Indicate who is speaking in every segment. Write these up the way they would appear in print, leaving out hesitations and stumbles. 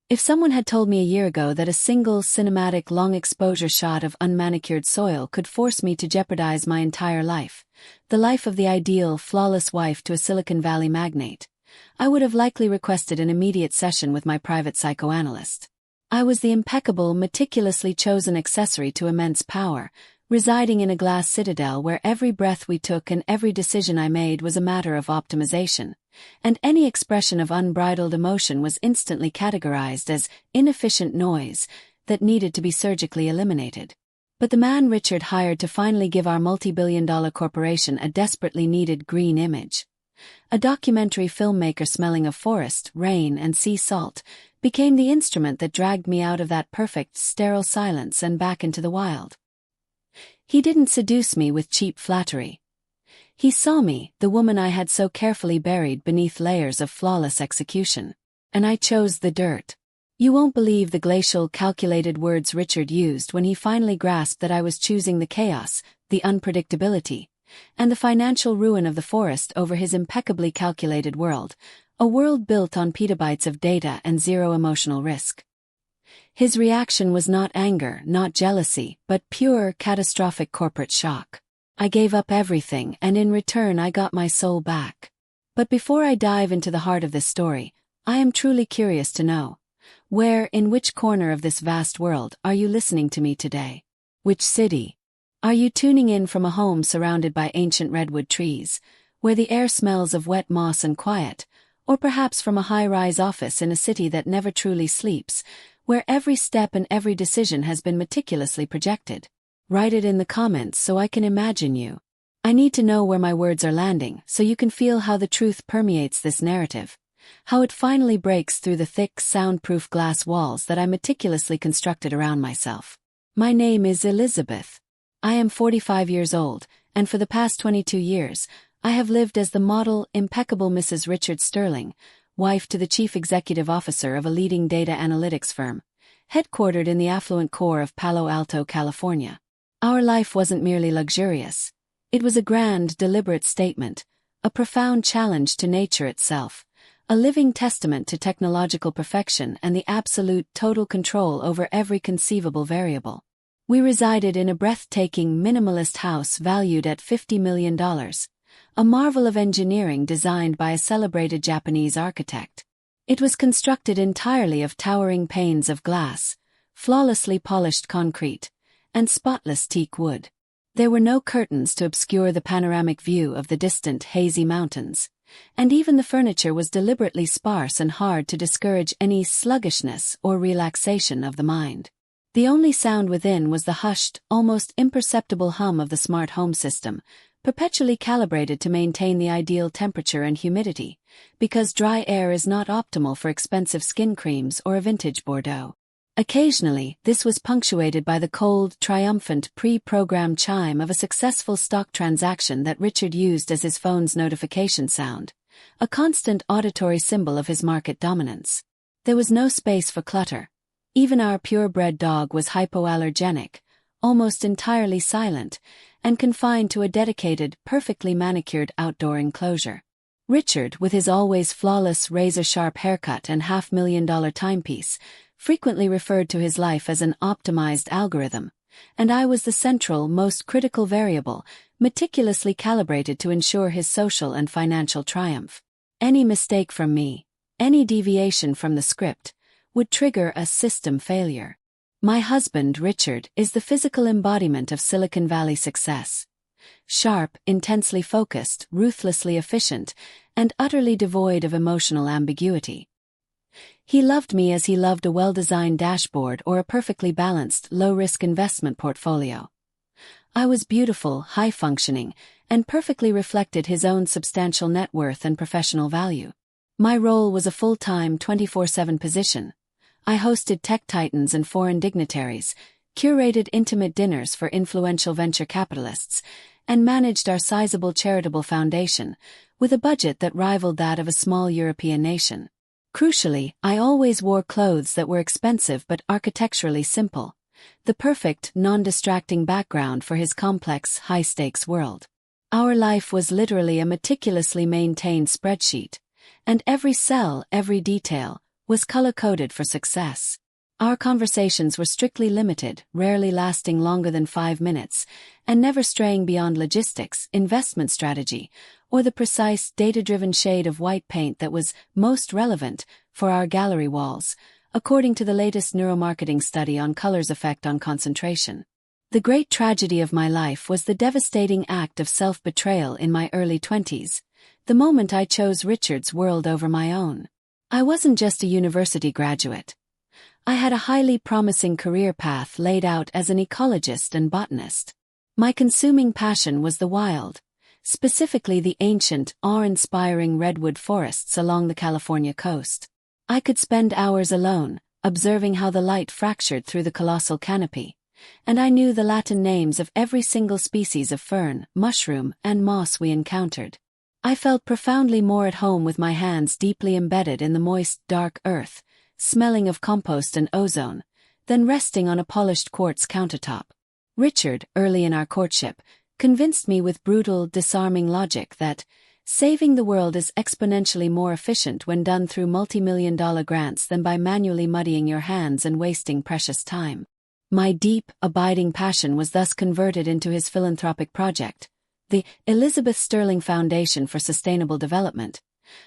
Speaker 1: If someone had told me a year ago that a single cinematic long-exposure shot of unmanicured soil could force me to jeopardize my entire life, the life of the ideal, flawless wife to a Silicon Valley magnate, I would have likely requested an immediate session with my private psychoanalyst. I was the impeccable, meticulously chosen accessory to immense power, residing in a glass citadel where every breath we took and every decision I made was a matter of optimization, and any expression of unbridled emotion was instantly categorized as inefficient noise that needed to be surgically eliminated. But the man Richard hired to finally give our multi-billion-dollar corporation a desperately needed green image, a documentary filmmaker smelling of forest, rain, and sea salt, became the instrument that dragged me out of that perfect, sterile silence and back into the wild. He didn't seduce me with cheap flattery. He saw me, the woman I had so carefully buried beneath layers of flawless execution. And I chose the dirt. You won't believe the glacial, calculated words Richard used when he finally grasped that I was choosing the chaos, the unpredictability, and the financial ruin of the forest over his impeccably calculated world, a world built on petabytes of data and zero emotional risk. His reaction was not anger, not jealousy, but pure, catastrophic corporate shock. I gave up everything, and in return I got my soul back. But before I dive into the heart of this story, I am truly curious to know, in which corner of this vast world are you listening to me today? Which city? Are you tuning in from a home surrounded by ancient redwood trees, where the air smells of wet moss and quiet, or perhaps from a high-rise office in a city that never truly sleeps, where every step and every decision has been meticulously projected? Write it in the comments so I can imagine you. I need to know where my words are landing so you can feel how the truth permeates this narrative, how it finally breaks through the thick, soundproof glass walls that I meticulously constructed around myself. My name is Elizabeth. I am 45 years old, and for the past 22 years, I have lived as the model, impeccable Mrs. Richard Sterling, wife to the chief executive officer of a leading data analytics firm, headquartered in the affluent core of Palo Alto, California. Our life wasn't merely luxurious. It was a grand, deliberate statement, a profound challenge to nature itself, a living testament to technological perfection and the absolute, total control over every conceivable variable. We resided in a breathtaking, minimalist house valued at $50 million. A marvel of engineering designed by a celebrated Japanese architect. It was constructed entirely of towering panes of glass, flawlessly polished concrete, and spotless teak wood. There were no curtains to obscure the panoramic view of the distant, hazy mountains, and even the furniture was deliberately sparse and hard to discourage any sluggishness or relaxation of the mind. The only sound within was the hushed, almost imperceptible hum of the smart home system, perpetually calibrated to maintain the ideal temperature and humidity, because dry air is not optimal for expensive skin creams or a vintage Bordeaux. Occasionally, this was punctuated by the cold, triumphant, pre-programmed chime of a successful stock transaction that Richard used as his phone's notification sound, a constant auditory symbol of his market dominance. There was no space for clutter. Even our purebred dog was hypoallergenic, almost entirely silent, and confined to a dedicated, perfectly manicured outdoor enclosure. Richard, with his always flawless, razor-sharp haircut and $500,000 timepiece, frequently referred to his life as an optimized algorithm, and I was the central, most critical variable, meticulously calibrated to ensure his social and financial triumph. Any mistake from me, any deviation from the script, would trigger a system failure. My husband, Richard, is the physical embodiment of Silicon Valley success. Sharp, intensely focused, ruthlessly efficient, and utterly devoid of emotional ambiguity. He loved me as he loved a well-designed dashboard or a perfectly balanced, low-risk investment portfolio. I was beautiful, high-functioning, and perfectly reflected his own substantial net worth and professional value. My role was a full-time, 24/7 position. I hosted tech titans and foreign dignitaries, curated intimate dinners for influential venture capitalists, and managed our sizable charitable foundation, with a budget that rivaled that of a small European nation. Crucially, I always wore clothes that were expensive but architecturally simple, the perfect, non-distracting background for his complex, high-stakes world. Our life was literally a meticulously maintained spreadsheet, and every cell, every detail, was color-coded for success. Our conversations were strictly limited, rarely lasting longer than 5 minutes, and never straying beyond logistics, investment strategy, or the precise, data-driven shade of white paint that was most relevant for our gallery walls, according to the latest neuromarketing study on color's effect on concentration. The great tragedy of my life was the devastating act of self-betrayal in my early 20s, the moment I chose Richard's world over my own. I wasn't just a university graduate. I had a highly promising career path laid out as an ecologist and botanist. My consuming passion was the wild, specifically the ancient, awe-inspiring redwood forests along the California coast. I could spend hours alone, observing how the light fractured through the colossal canopy, and I knew the Latin names of every single species of fern, mushroom, and moss we encountered. I felt profoundly more at home with my hands deeply embedded in the moist, dark earth, smelling of compost and ozone, than resting on a polished quartz countertop. Richard, early in our courtship, convinced me with brutal, disarming logic that saving the world is exponentially more efficient when done through multi-million-dollar grants than by manually muddying your hands and wasting precious time. My deep, abiding passion was thus converted into his philanthropic project, the Elizabeth Sterling Foundation for Sustainable Development,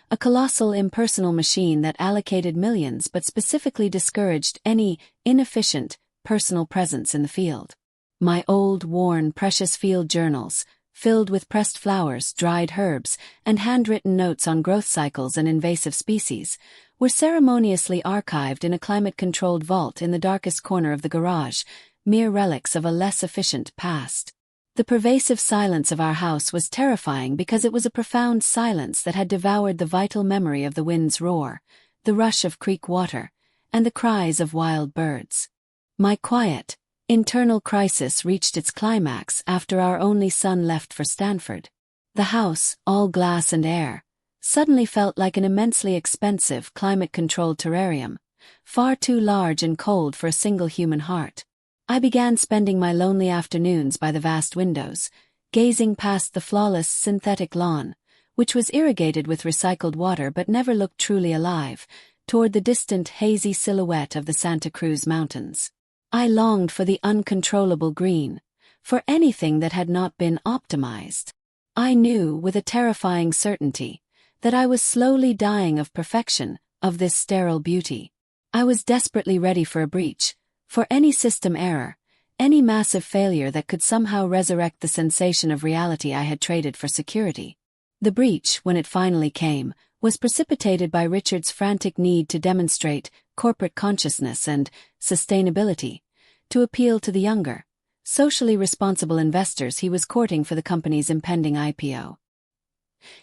Speaker 1: a colossal impersonal machine that allocated millions but specifically discouraged any inefficient, personal presence in the field. My old, worn, precious field journals, filled with pressed flowers, dried herbs, and handwritten notes on growth cycles and invasive species, were ceremoniously archived in a climate-controlled vault in the darkest corner of the garage, mere relics of a less efficient past. The pervasive silence of our house was terrifying because it was a profound silence that had devoured the vital memory of the wind's roar, the rush of creek water, and the cries of wild birds. My quiet, internal crisis reached its climax after our only son left for Stanford. The house, all glass and air, suddenly felt like an immensely expensive, climate-controlled terrarium, far too large and cold for a single human heart. I began spending my lonely afternoons by the vast windows, gazing past the flawless synthetic lawn, which was irrigated with recycled water but never looked truly alive, toward the distant hazy silhouette of the Santa Cruz Mountains. I longed for the uncontrollable green, for anything that had not been optimized. I knew, with a terrifying certainty, that I was slowly dying of perfection, of this sterile beauty. I was desperately ready for a breach, for any system error, any massive failure that could somehow resurrect the sensation of reality I had traded for security. The breach, when it finally came, was precipitated by Richard's frantic need to demonstrate corporate consciousness and sustainability, to appeal to the younger, socially responsible investors he was courting for the company's impending IPO.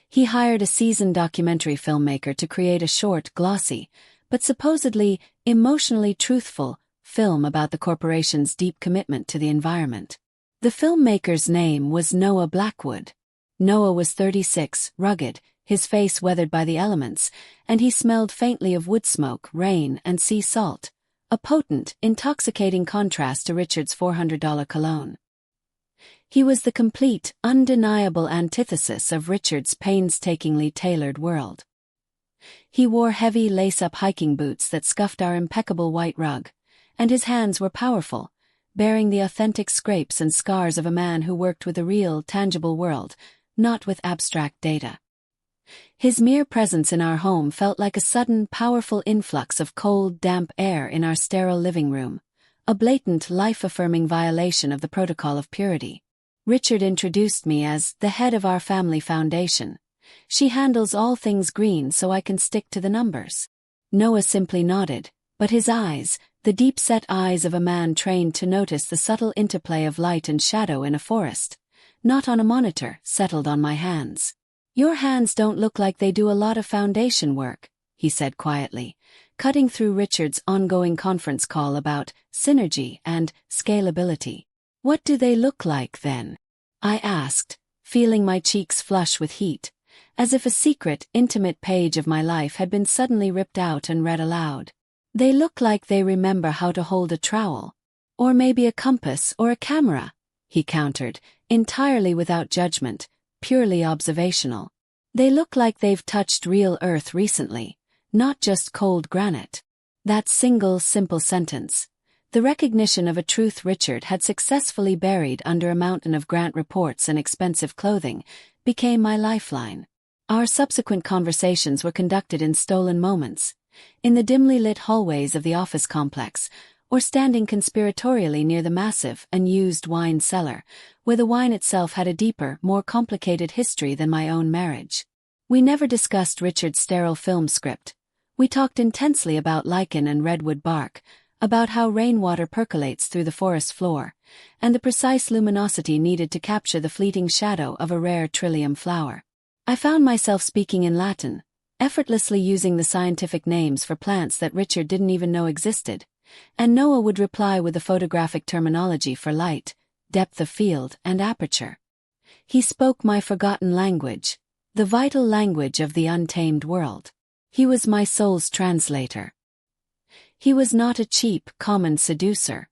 Speaker 1: He hired a seasoned documentary filmmaker to create a short, glossy, but supposedly emotionally truthful film about the corporation's deep commitment to the environment. The filmmaker's name was Noah Blackwood. Noah was 36, rugged, his face weathered by the elements, and he smelled faintly of wood smoke, rain, and sea salt, a potent, intoxicating contrast to Richard's $400 cologne. He was the complete, undeniable antithesis of Richard's painstakingly tailored world. He wore heavy lace-up hiking boots that scuffed our impeccable white rug, and his hands were powerful, bearing the authentic scrapes and scars of a man who worked with a real, tangible world, not with abstract data. His mere presence in our home felt like a sudden, powerful influx of cold, damp air in our sterile living room, a blatant, life-affirming violation of the protocol of purity. Richard introduced me as the head of our family foundation. She handles all things green so I can stick to the numbers. Noah simply nodded, but his eyes, the deep-set eyes of a man trained to notice the subtle interplay of light and shadow in a forest, not on a monitor, settled on my hands. "Your hands don't look like they do a lot of foundation work," he said quietly, cutting through Richard's ongoing conference call about synergy and scalability. "What do they look like then?" I asked, feeling my cheeks flush with heat, as if a secret, intimate page of my life had been suddenly ripped out and read aloud. "They look like they remember how to hold a trowel. Or maybe a compass or a camera," he countered, entirely without judgment, purely observational. "They look like they've touched real earth recently, not just cold granite. That single, simple sentence, the recognition of a truth Richard had successfully buried under a mountain of grant reports and expensive clothing, became my lifeline. Our subsequent conversations were conducted in stolen moments, in the dimly lit hallways of the office complex, or standing conspiratorially near the massive, unused wine cellar, where the wine itself had a deeper, more complicated history than my own marriage. We never discussed Richard's sterile film script. We talked intensely about lichen and redwood bark, about how rainwater percolates through the forest floor, and the precise luminosity needed to capture the fleeting shadow of a rare trillium flower. I found myself speaking in Latin, effortlessly using the scientific names for plants that Richard didn't even know existed, and Noah would reply with the photographic terminology for light, depth of field, and aperture. He spoke my forgotten language, the vital language of the untamed world. He was my soul's translator. He was not a cheap, common seducer.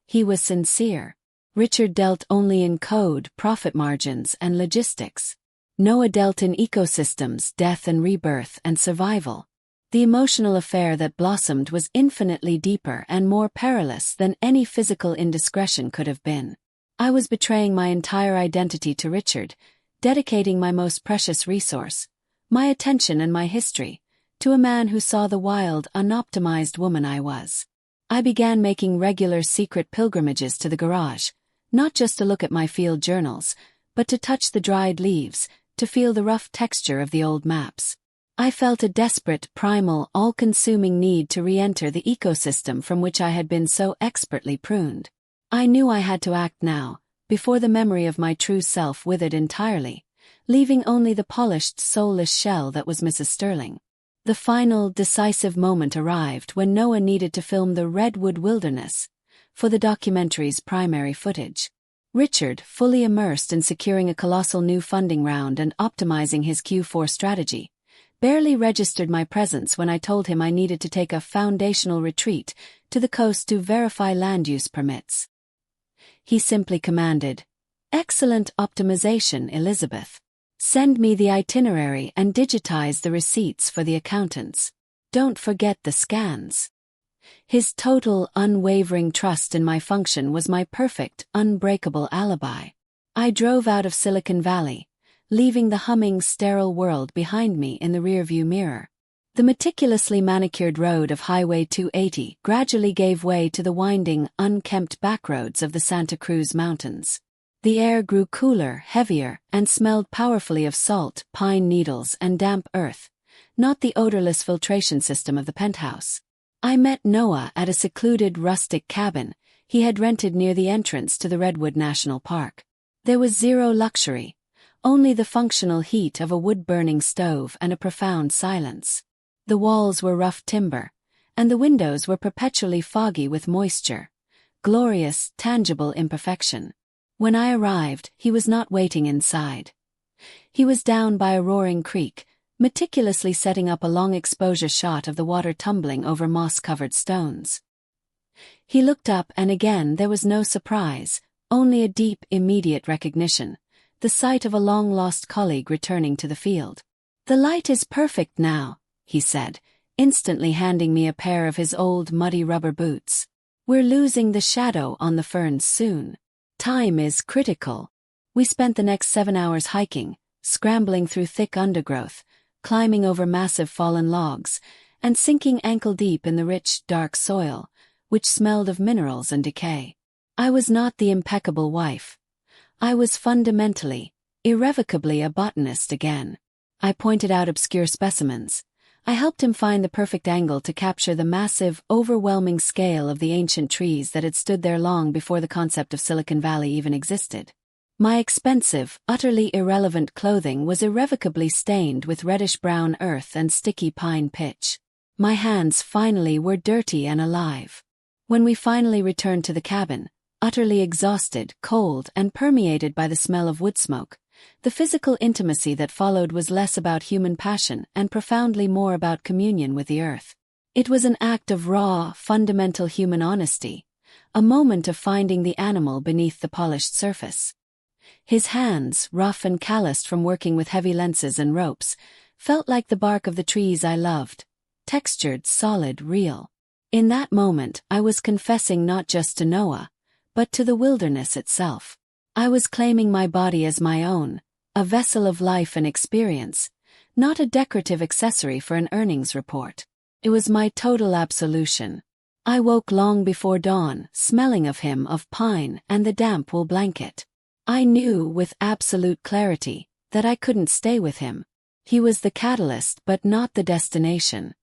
Speaker 1: He was sincere. Richard dealt only in code, profit margins, and logistics. Noah dealt in ecosystems, death and rebirth, and survival. The emotional affair that blossomed was infinitely deeper and more perilous than any physical indiscretion could have been. I was betraying my entire identity to Richard, dedicating my most precious resource, my attention and my history, to a man who saw the wild, unoptimized woman I was. I began making regular secret pilgrimages to the garage, not just to look at my field journals, but to touch the dried leaves, to feel the rough texture of the old maps. I felt a desperate, primal, all-consuming need to re-enter the ecosystem from which I had been so expertly pruned. I knew I had to act now, before the memory of my true self withered entirely, leaving only the polished, soulless shell that was Mrs. Sterling. The final, decisive moment arrived when Noah needed to film the Redwood Wilderness for the documentary's primary footage. Richard, fully immersed in securing a colossal new funding round and optimizing his Q4 strategy, barely registered my presence when I told him I needed to take a foundational retreat to the coast to verify land use permits. He simply commanded, "Excellent optimization, Elizabeth. Send me the itinerary and digitize the receipts for the accountants. Don't forget the scans." His total, unwavering trust in my function was my perfect, unbreakable alibi. I drove out of Silicon Valley, leaving the humming, sterile world behind me in the rearview mirror. The meticulously manicured road of Highway 280 gradually gave way to the winding, unkempt backroads of the Santa Cruz Mountains. The air grew cooler, heavier, and smelled powerfully of salt, pine needles, and damp earth, not the odorless filtration system of the penthouse. I met Noah at a secluded, rustic cabin he had rented near the entrance to the Redwood National Park. There was zero luxury, only the functional heat of a wood-burning stove and a profound silence. The walls were rough timber, and the windows were perpetually foggy with moisture, glorious, tangible imperfection. When I arrived, he was not waiting inside. He was down by a roaring creek, meticulously setting up a long exposure shot of the water tumbling over moss-covered stones. He looked up and again there was no surprise, only a deep, immediate recognition, the sight of a long-lost colleague returning to the field. "The light is perfect now," he said, instantly handing me a pair of his old muddy rubber boots. "We're losing the shadow on the ferns soon. Time is critical." We spent the next 7 hours hiking, scrambling through thick undergrowth, climbing over massive fallen logs, and sinking ankle-deep in the rich, dark soil, which smelled of minerals and decay. I was not the impeccable wife. I was fundamentally, irrevocably a botanist again. I pointed out obscure specimens. I helped him find the perfect angle to capture the massive, overwhelming scale of the ancient trees that had stood there long before the concept of Silicon Valley even existed. My expensive, utterly irrelevant clothing was irrevocably stained with reddish-brown earth and sticky pine pitch. My hands finally were dirty and alive. When we finally returned to the cabin, utterly exhausted, cold, and permeated by the smell of wood smoke, the physical intimacy that followed was less about human passion and profoundly more about communion with the earth. It was an act of raw, fundamental human honesty, a moment of finding the animal beneath the polished surface. His hands, rough and calloused from working with heavy lenses and ropes, felt like the bark of the trees I loved, textured, solid, real. In that moment, I was confessing not just to Noah, but to the wilderness itself. I was claiming my body as my own, a vessel of life and experience, not a decorative accessory for an earnings report. It was my total absolution. I woke long before dawn, smelling of him, of pine and the damp wool blanket. I knew with absolute clarity that I couldn't stay with him. He was the catalyst but not the destination.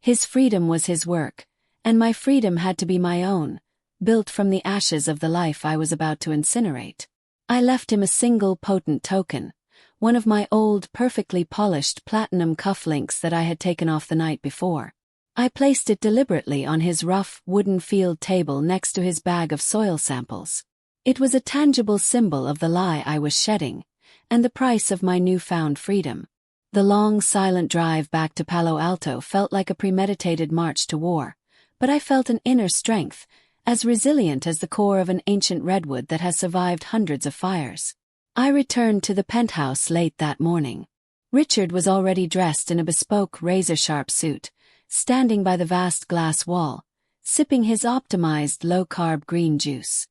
Speaker 1: His freedom was his work, and my freedom had to be my own, built from the ashes of the life I was about to incinerate. I left him a single potent token, one of my old, perfectly polished platinum cufflinks that I had taken off the night before. I placed it deliberately on his rough, wooden field table next to his bag of soil samples. It was a tangible symbol of the lie I was shedding, and the price of my newfound freedom. The long, silent drive back to Palo Alto felt like a premeditated march to war, but I felt an inner strength, as resilient as the core of an ancient redwood that has survived hundreds of fires. I returned to the penthouse late that morning. Richard was already dressed in a bespoke razor-sharp suit, standing by the vast glass wall, sipping his optimized low-carb green juice.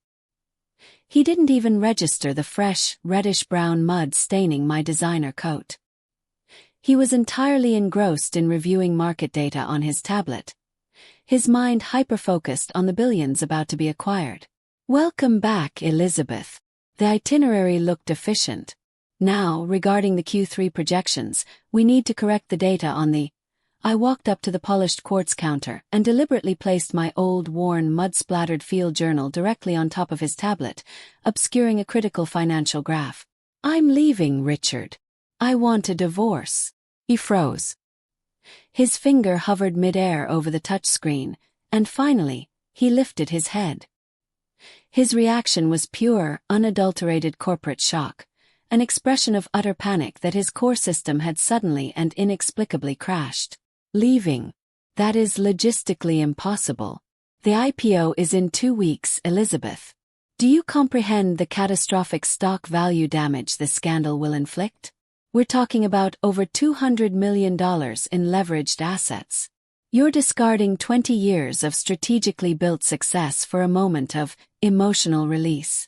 Speaker 1: He didn't even register the fresh, reddish-brown mud staining my designer coat. He was entirely engrossed in reviewing market data on his tablet, his mind hyper-focused on the billions about to be acquired. "Welcome back, Elizabeth." The itinerary looked efficient. "Now, regarding the Q3 projections, we need to correct the data on the..." I walked up to the polished quartz counter and deliberately placed my old, worn, mud-splattered field journal directly on top of his tablet, obscuring a critical financial graph. "I'm leaving, Richard. I want a divorce." He froze. His finger hovered mid-air over the touchscreen, and finally, he lifted his head. His reaction was pure, unadulterated corporate shock, an expression of utter panic that his core system had suddenly and inexplicably crashed. "Leaving? That is logistically impossible. The IPO is in 2 weeks, Elizabeth. Do you comprehend the catastrophic stock value damage this scandal will inflict? We're talking about over $200 million in leveraged assets. You're discarding 20 years of strategically built success for a moment of emotional release.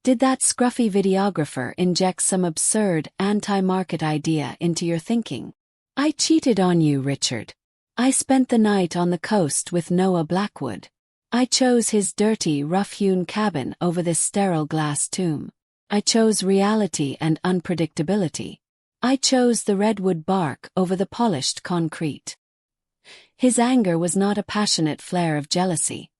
Speaker 1: Did that scruffy videographer inject some absurd anti-market idea into your thinking? I cheated on you, Richard. I spent the night on the coast with Noah Blackwood. I chose his dirty, rough-hewn cabin over this sterile glass tomb. I chose reality and unpredictability. I chose the redwood bark over the polished concrete." His anger was not a passionate flare of jealousy.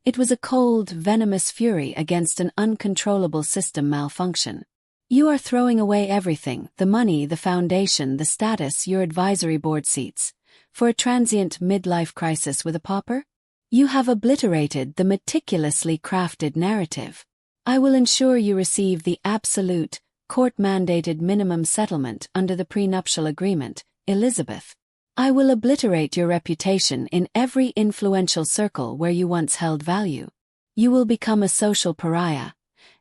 Speaker 1: It was a cold, venomous fury against an uncontrollable system malfunction. "You are throwing away everything, the money, the foundation, the status, your advisory board seats, for a transient midlife crisis with a pauper? You have obliterated the meticulously crafted narrative. I will ensure you receive the absolute, court-mandated minimum settlement under the prenuptial agreement, Elizabeth. I will obliterate your reputation in every influential circle where you once held value. You will become a social pariah,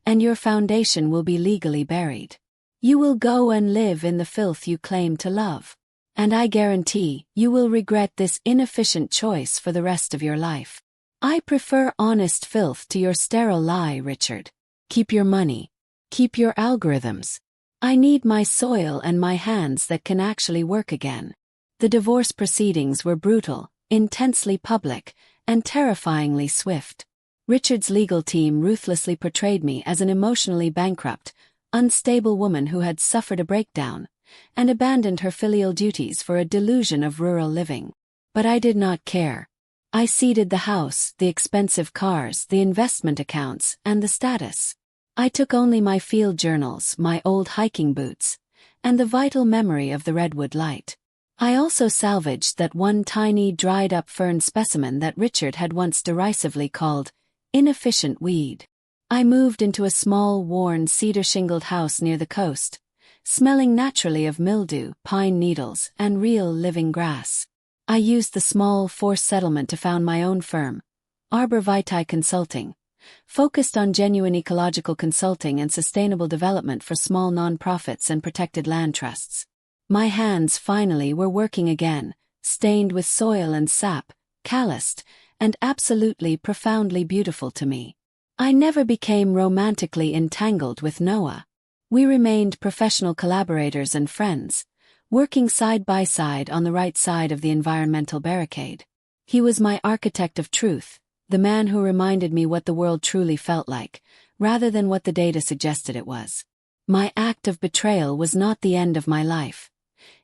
Speaker 1: and your foundation will be legally buried. You will go and live in the filth you claim to love. And I guarantee you will regret this inefficient choice for the rest of your life. I prefer honest filth to your sterile lie, Richard. Keep your money. Keep your algorithms. I need my soil and my hands that can actually work again." The divorce proceedings were brutal, intensely public, and terrifyingly swift. Richard's legal team ruthlessly portrayed me as an emotionally bankrupt, unstable woman who had suffered a breakdown and abandoned her filial duties for a delusion of rural living. But I did not care. I ceded the house, the expensive cars, the investment accounts, and the status. I took only my field journals, my old hiking boots, and the vital memory of the redwood light. I also salvaged that one tiny dried-up fern specimen that Richard had once derisively called inefficient weed. I moved into a small, worn, cedar-shingled house near the coast, smelling naturally of mildew, pine needles, and real living grass. I used the small, forced settlement to found my own firm, Arbor Vitae Consulting, focused on genuine ecological consulting and sustainable development for small nonprofits and protected land trusts. My hands finally were working again, stained with soil and sap, calloused, and absolutely profoundly beautiful to me. I never became romantically entangled with Noah. We remained professional collaborators and friends, working side by side on the right side of the environmental barricade. He was my architect of truth, the man who reminded me what the world truly felt like, rather than what the data suggested it was. My act of betrayal was not the end of my life.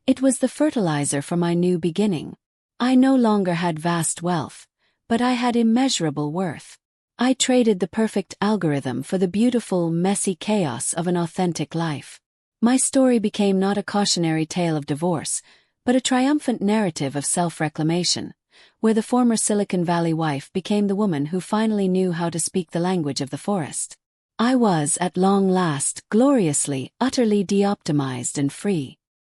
Speaker 1: It was the fertilizer for my new beginning. I no longer had vast wealth, but I had immeasurable worth. I traded the perfect algorithm for the beautiful, messy chaos of an authentic life. My story became not a cautionary tale of divorce, but a triumphant narrative of self-reclamation, where the former Silicon Valley wife became the woman who finally knew how to speak the language of the forest. I was, at long last, gloriously, utterly de-optimized and free.